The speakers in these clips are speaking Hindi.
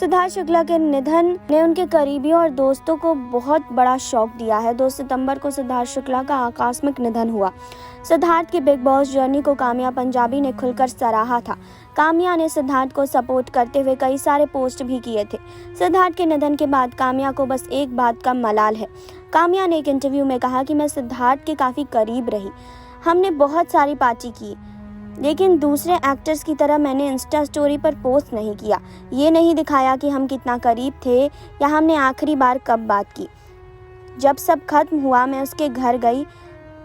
सिद्धार्थ शुक्ला के निधन ने उनके करीबियों और दोस्तों को बहुत बड़ा शॉक दिया है। 2 सितंबर को सिद्धार्थ शुक्ला का आकस्मिक निधन हुआ। सिद्धार्थ की बिग बॉस जर्नी को काम्या पंजाबी ने खुलकर सराहा था। काम्या ने सिद्धार्थ को सपोर्ट करते हुए कई सारे पोस्ट भी किए थे। सिद्धार्थ के निधन के बाद काम्या को बस एक बात का मलाल है। काम्या ने एक इंटरव्यू में कहा कि मैं सिद्धार्थ के काफ़ी करीब रही, हमने बहुत सारी पार्टी की, लेकिन दूसरे एक्टर्स की तरह मैंने इंस्टा स्टोरी पर पोस्ट नहीं किया। ये नहीं दिखाया कि हम कितना करीब थे या हमने आखिरी बार कब बात की। जब सब खत्म हुआ मैं उसके घर गई,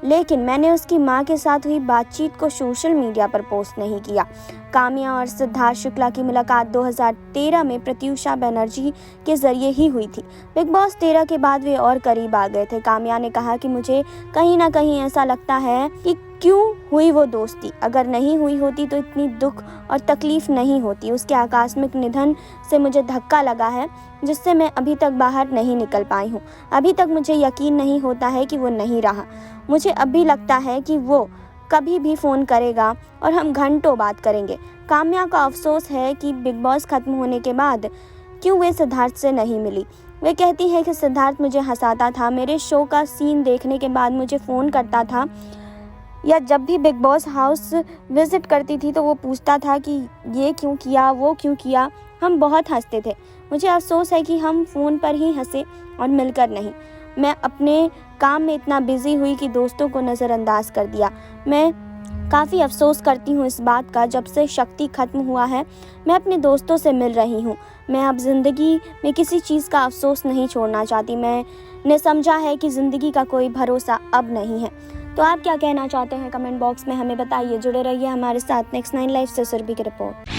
लेकिन मैंने उसकी मां के साथ हुई बातचीत को सोशल मीडिया पर पोस्ट नहीं किया। काम्या और सिद्धार्थ शुक्ला की मुलाकात 2013 में प्रत्युषा बनर्जी के जरिए ही हुई थी। बिग बॉस 13 के बाद वे और करीब आ गए थे। काम्या ने कहा कि मुझे कहीं ना कहीं ऐसा लगता है कि क्यों हुई वो दोस्ती, अगर नहीं हुई होती तो इतनी दुख और तकलीफ नहीं होती। उसके आकस्मिक निधन से मुझे धक्का लगा है, जिससे मैं अभी तक बाहर नहीं निकल पाई हूँ। अभी तक मुझे यकीन नहीं होता है कि वो नहीं रहा। मुझे अभी लगता है कि वो कभी भी फ़ोन करेगा और हम घंटों बात करेंगे। काम्या का अफसोस है कि बिग बॉस खत्म होने के बाद क्यों वे सिद्धार्थ से नहीं मिली। वे कहती है कि सिद्धार्थ मुझे हंसाता था, मेरे शो का सीन देखने के बाद मुझे फ़ोन करता था, या जब भी बिग बॉस हाउस विज़िट करती थी तो वो पूछता था कि ये क्यों किया, वो क्यों किया। हम बहुत हंसते थे। मुझे अफसोस है कि हम फ़ोन पर ही हंसे और मिलकर नहीं। मैं अपने काम में इतना बिजी हुई कि दोस्तों को नज़रअंदाज कर दिया। मैं काफ़ी अफसोस करती हूँ इस बात का। जब से शक्ति खत्म हुआ है मैं अपने दोस्तों से मिल रही हूँ। मैं अब ज़िंदगी में किसी चीज़ का अफसोस नहीं छोड़ना चाहती। मैंने समझा है कि ज़िंदगी का कोई भरोसा अब नहीं है। तो आप क्या कहना चाहते हैं कमेंट बॉक्स में हमें बताइए। जुड़े रहिए हमारे साथ। नेक्स्ट 9 लाइफ से सुरभि की रिपोर्ट।